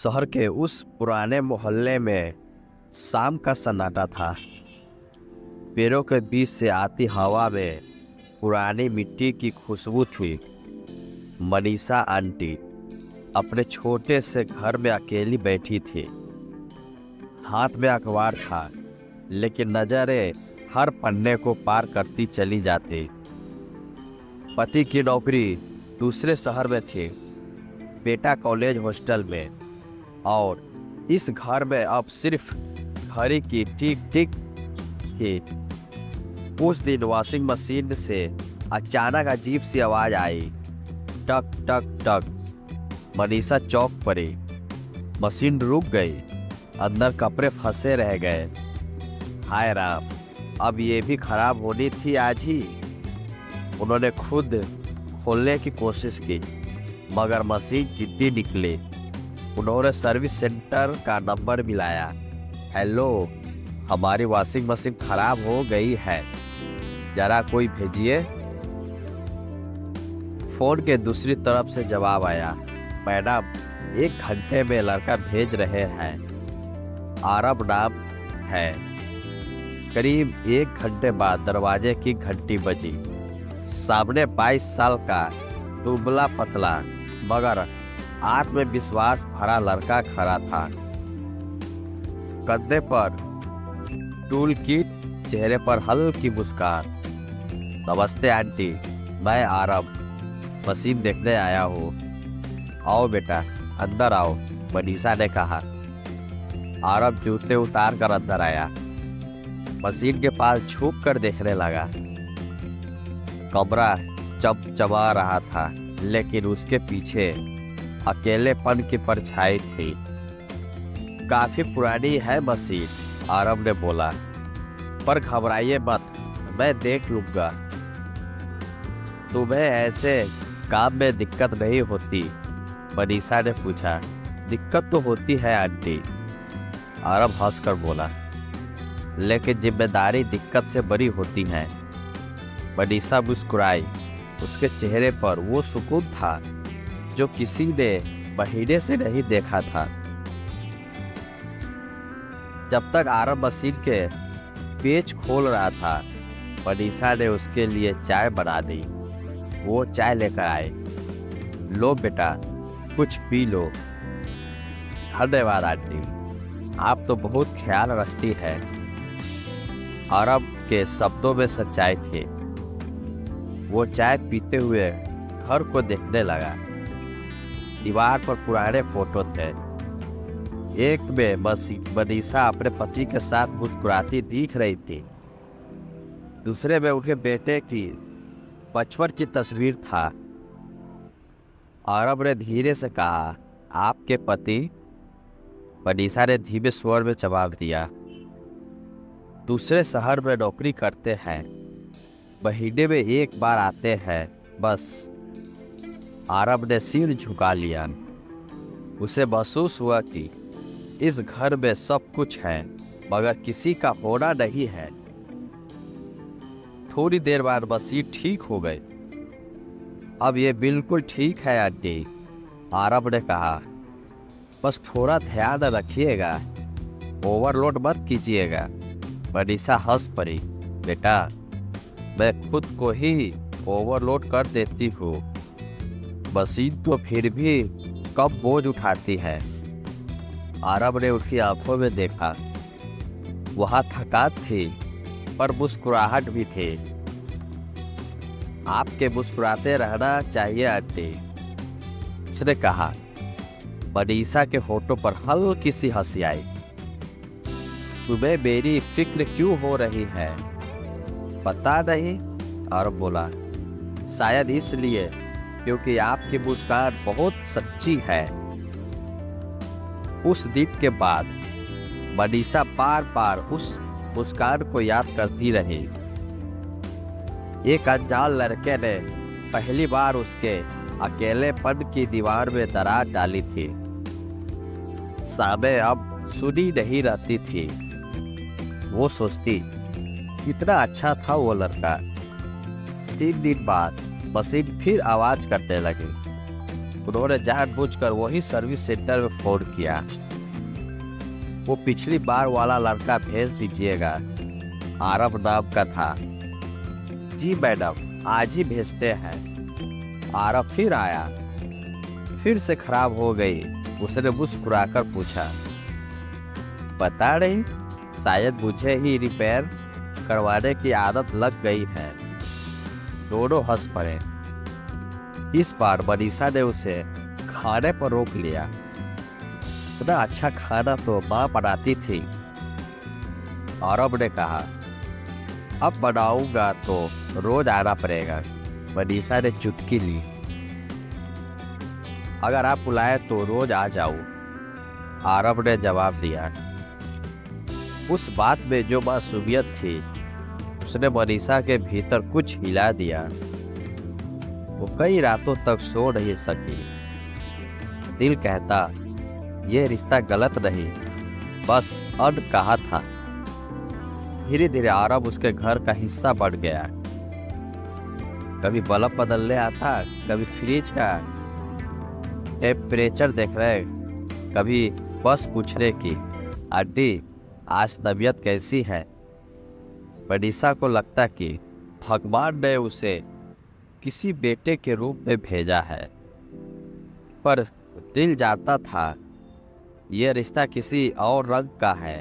शहर के उस पुराने मोहल्ले में शाम का सन्नाटा था। पेड़ों के बीच से आती हवा में पुरानी मिट्टी की खुशबू थी। मनीषा आंटी अपने छोटे से घर में अकेली बैठी थी। हाथ में अखबार था, लेकिन नजरें हर पन्ने को पार करती चली जाती। पति की नौकरी दूसरे शहर में थी, बेटा कॉलेज हॉस्टल में, और इस घर में अब सिर्फ घड़ी की टिक टिक थी। उस दिन वॉशिंग मशीन से अचानक अजीब सी आवाज आई, टक टक टक। मनीषा चौंक पड़ी। मशीन रुक गई, अंदर कपड़े फंसे रह गए। हाय राम, अब ये भी खराब होनी थी आज ही। उन्होंने खुद खोलने की कोशिश की, मगर मशीन जिद्दी निकली। उन्होंने सर्विस सेंटर का नंबर मिलाया। हेलो, हमारी वॉशिंग मशीन खराब हो गई है, जरा कोई भेजिए। फोन के दूसरी तरफ से जवाब आया, मैडम 1 घंटे में लड़का भेज रहे हैं, आरब नाम है। करीब 1 घंटे बाद दरवाजे की घंटी बजी। सामने 22 साल का दुबला पतला मगर आत्मविश्वास भरा लड़का खड़ा था। कंधे पर टूल किट, चेहरे पर हल्की मुस्कान। नमस्ते आंटी, मैं आरब मशीन देखने आया हूँ। आओ बेटा, अंदर आओ, मनीषा ने कहा। आरब जूते उतार कर अंदर आया। मशीन के पास झुक कर देखने लगा। कमरा चमचमा रहा था, लेकिन उसके पीछे अकेलेपन की परछाई थी। काफी पुरानी है मशीन, आरब ने बोला, पर घबराइए मत, मैं देख लूंगा। तुम्हें ऐसे काम में दिक्कत नहीं होती? मनीषा ने पूछा। दिक्कत तो होती है आंटी, आरब हंसकर बोला, लेकिन जिम्मेदारी दिक्कत से बड़ी होती है। मनीषा मुस्कुराई। उसके चेहरे पर वो सुकून था जो किसी ने महीने से नहीं देखा था। जब तक आरब मशीन के पेच खोल रहा था, मनीषा ने उसके लिए चाय बना दी। वो चाय लेकर आए। लो बेटा, कुछ पी लो। धन्यवाद आंटी, आप तो बहुत ख्याल रखती है। आरब के शब्दों में सच्चाई थी। वो चाय पीते हुए घर को देखने लगा। दीवार पर पुराने फोटो थे। एक में मनीषा अपने पति के साथ मुस्कुराती दिख रही थी। दूसरे में उनके बेटे की बचपन की तस्वीर था। आरब ने धीरे से कहा, आपके पति? मनीषा ने धीमे स्वर में जवाब दिया, दूसरे शहर में नौकरी करते हैं, महीने में 1 बार आते हैं बस। आरब ने सिर झुका लिया। उसे महसूस हुआ कि इस घर में सब कुछ है, मगर किसी का होना नहीं है। थोड़ी देर बाद मशीन ठीक हो गई। अब ये बिल्कुल ठीक है आंटी, आरब ने कहा, बस थोड़ा ध्यान रखिएगा, ओवरलोड मत कीजिएगा। मनीषा हंस पड़ी। बेटा, मैं खुद को ही ओवरलोड कर देती हूँ, मशीन तो फिर भी कम बोझ उठाती है। आरब ने उसकी आंखों में देखा। वहाँ थकान थी, पर मुस्कुराहट भी थी। आपके मुस्कुराते रहना चाहिए आंटी, उसने कहा। मनीषा के होठों पर हल्की सी हंसी आई। तुम्हें मेरी फिक्र क्यों हो रही है? पता नहीं, आरब बोला, शायद इसलिए क्योंकि आपकी मुस्कान बहुत सच्ची है। उस दिन के बाद मनीषा बार बार उस मुस्कान को याद करती रही। एक अनजान लड़के ने पहली बार उसके अकेलेपन की दीवार में दरार डाली थी। सामे अब सुनी नहीं रहती थी। वो सोचती, कितना अच्छा था वो लड़का। 3 दिन बाद मशीन फिर आवाज करने लगी। उन्होंने जानबूझकर वही सर्विस सेंटर में फोन किया। वो पिछली बार वाला लड़का भेज दीजिएगा, आरव नाम का था। जी मैडम, आज ही भेजते हैं। आरव फिर आया, फिर से खराब हो गई। उसने मुस्कुराकर पूछा, पता नहीं, शायद मुझे ही रिपेयर करवाने की आदत लग गई है। दोनों हंस पड़े। इस बार मनीषा ने उसे खाने पर रोक लिया। इतना अच्छा खाना तो माँ बनाती थी। आरव ने कहा, अब बनाऊंगा तो रोज आना पड़ेगा। मनीषा ने चुटकी ली। अगर आप बुलाए तो रोज आ जाऊं, आरव ने जवाब दिया। उस बात में जो मासूमियत थी, उसने मनीषा के भीतर कुछ हिला दिया। वो कई रातों तक सो नहीं सकी। दिल कहता, ये रिश्ता गलत नहीं, बस अनकहा था। धीरे धीरे आरव उसके घर का हिस्सा बढ़ गया। कभी बल्ब बदलने आता, कभी फ्रिज का टेम्परेचर देख रहे, कभी बस पूछने की, आंटी आज तबीयत कैसी है। मनीषा को लगता कि भगवान ने उसे किसी बेटे के रूप में भेजा है, पर दिल जानता था यह रिश्ता किसी और रंग का है।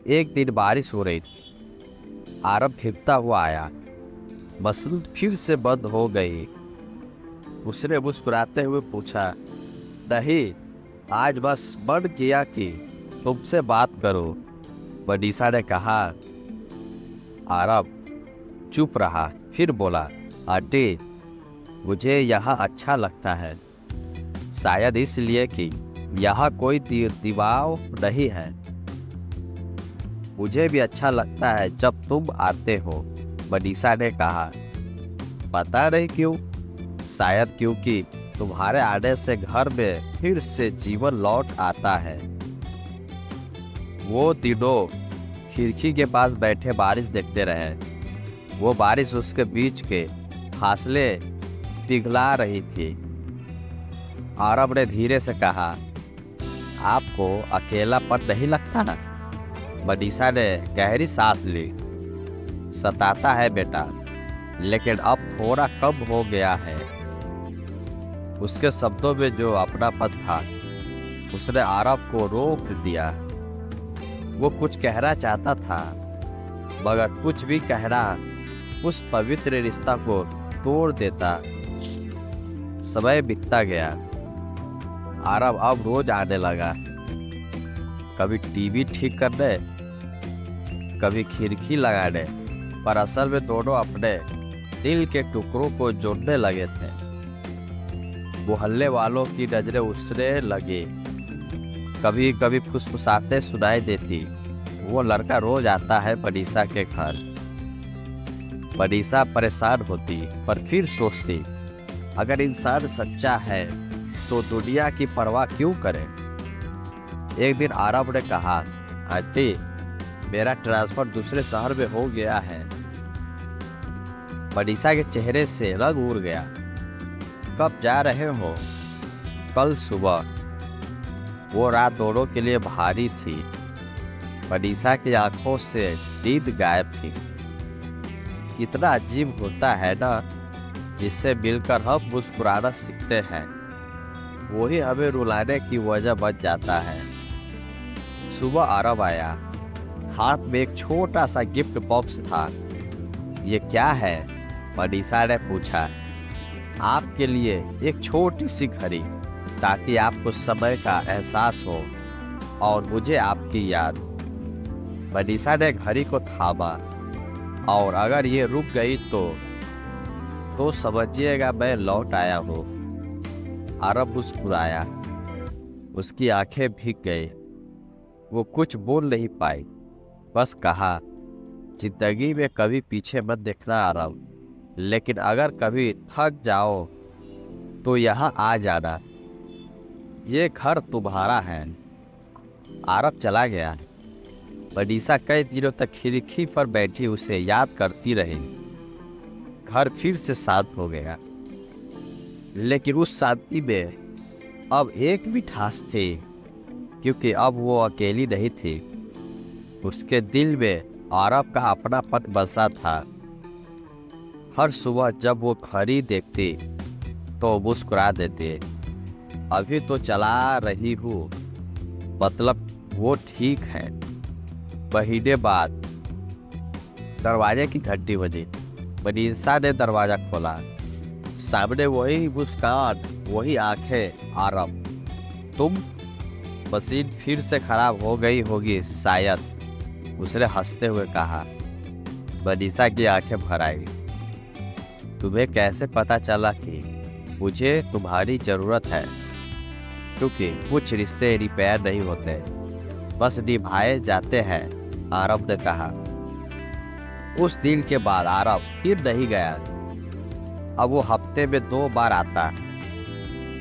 एक दिन बारिश हो रही थी। आरव भीगता हुआ आया। मशीन फिर से बंद हो गई। उसने मुस्कुराते हुए पूछा, नहीं, आज बस मन किया कि तुमसे बात करो। मनीषा ने कहा। आरव चुप रहा, फिर बोला, आंटी मुझे यहाँ अच्छा लगता है, शायद इसलिए कि यहाँ कोई दबाव नहीं है। मुझे भी अच्छा लगता है जब तुम आते हो, मनीषा ने कहा। पता नहीं क्यों, शायद क्योंकि तुम्हारे आने से घर में फिर से जीवन लौट आता है। वो दिनों खिड़की के पास बैठे बारिश देखते रहे। वो बारिश उसके बीच के फासले पिघला रही थी। आरव ने धीरे से कहा, आपको अकेलापन नहीं लगता ना? मनीषा ने गहरी सांस ली। सताता है बेटा, लेकिन अब थोड़ा कम हो गया है। उसके शब्दों में जो अपनापन था, उसने आरव को रोक दिया। वो कुछ कहना चाहता था, मगर कुछ भी कहना उस पवित्र रिश्ता को तोड़ देता। समय बीतता गया। आरव अब रोज आने लगा, कभी टीवी ठीक करने, कभी खिड़की लगाने, पर असल में दोनों अपने दिल के टुकड़ों को जोड़ने लगे थे। मोहल्ले वालों की नजरें उसने लगी। कभी कभी फुसफुसाते सुनाई देती, वो लड़का रोज आता है मनीषा के घर। मनीषा परेशान होती, पर फिर सोचती, अगर इंसान सच्चा है तो दुनिया की परवाह क्यों करे। एक दिन आरव ने कहा, आंटी मेरा ट्रांसफर दूसरे शहर में हो गया है। मनीषा के चेहरे से रंग उड़ गया। कब जा रहे हो? कल सुबह। वो रात दोनों के लिए भारी थी। मनीषा की आंखों से नींद गायब थी। कितना अजीब होता है ना, जिससे मिलकर हम मुस्कुराना सीखते हैं, वही हमें रुलाने की वजह बन जाता है। सुबह आरव आया। हाथ में एक छोटा सा गिफ्ट बॉक्स था। ये क्या है? मनीषा ने पूछा। आपके लिए एक छोटी सी घड़ी, ताकि आपको समय का एहसास हो और मुझे आपकी याद। मनीषा ने घड़ी को थामा, और अगर ये रुक गई तो समझिएगा मैं लौट आया हूँ। आरव मुस्कुराया। उसकी आंखें भीग गई। वो कुछ बोल नहीं पाई, बस कहा, जिंदगी में कभी पीछे मत देखना आरव, लेकिन अगर कभी थक जाओ तो यहाँ आ जाना। ये घर तुम्हारा है। आरव चला गया। मनीषा कई दिनों तक खिड़की पर बैठी उसे याद करती रही। घर फिर से शांत हो गया। लेकिन उस शांति में अब एक मिठास थी, क्योंकि अब वो अकेली नहीं थी। उसके दिल में आरब का अपनापन बसा था। हर सुबह जब वो खड़ी देखती तो मुस्कुरा देती, अभी तो चला रही हूँ, मतलब वो ठीक है। महीने बाद दरवाजे की घंटी बजी। मनीषा ने दरवाजा खोला। सामने वही मुस्कान, वही आंखें। आरब, तुम? मशीन फिर से खराब हो गई होगी शायद, उसने हंसते हुए कहा। मनीषा की आंखें भर आई। तुम्हें कैसे पता चला कि मुझे तुम्हारी जरूरत है? क्योंकि कुछ रिश्ते रिपेयर नहीं होते, बस निभाए जाते हैं, आरब ने कहा। उस दिन के बाद आरब फिर नहीं गया। अब वो हफ्ते में 2 बार आता।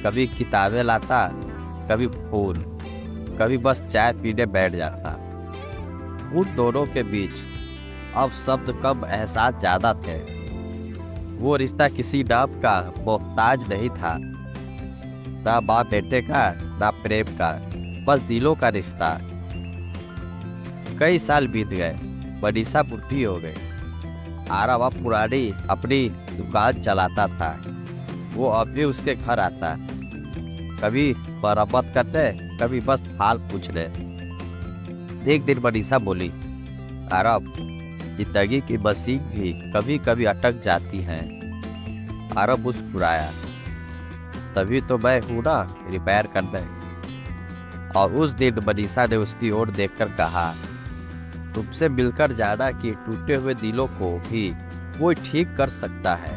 कभी किताबें लाता, कभी फूल, कभी बस चाय पीने बैठ जाता। उन दोनों के बीच अब शब्द कम, एहसास ज्यादा थे। वो रिश्ता किसी नाम का मोहताज नहीं था, ना बाप बेटे का, ना प्रेम का, बस दिलों का रिश्ता। कई साल बीत गए। मनीषा बुढ़ी हो गई। आरब अब पुरानी अपनी दुकान चलाता था। वो अब भी उसके घर आता, कभी मरम्मत करने, कभी बस हाल पूछने। एक दिन मनीषा बोली, आरब, जिंदगी की मशीन भी कभी कभी अटक जाती है। आरब मुस्कुराया, तभी तो मैं हूं ना रिपेयर करने। और उस दिन मनीषा ने उसकी ओर देखकर कहा, तुमसे मिलकर जाना कि टूटे हुए दिलों को भी कोई ठीक कर सकता है।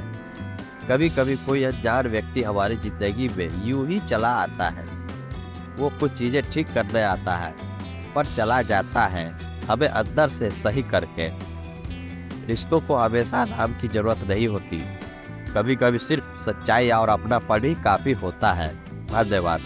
कभी कभी कोई अनजान व्यक्ति हमारी जिंदगी में यूं ही चला आता है। वो कुछ चीजें ठीक करने आता है, पर चला जाता है हमें अंदर से सही करके। रिश्तों को हमेशा नाम की जरूरत नहीं होती, कभी कभी सिर्फ सच्चाई और अपनापन ही काफी होता है। धन्यवाद।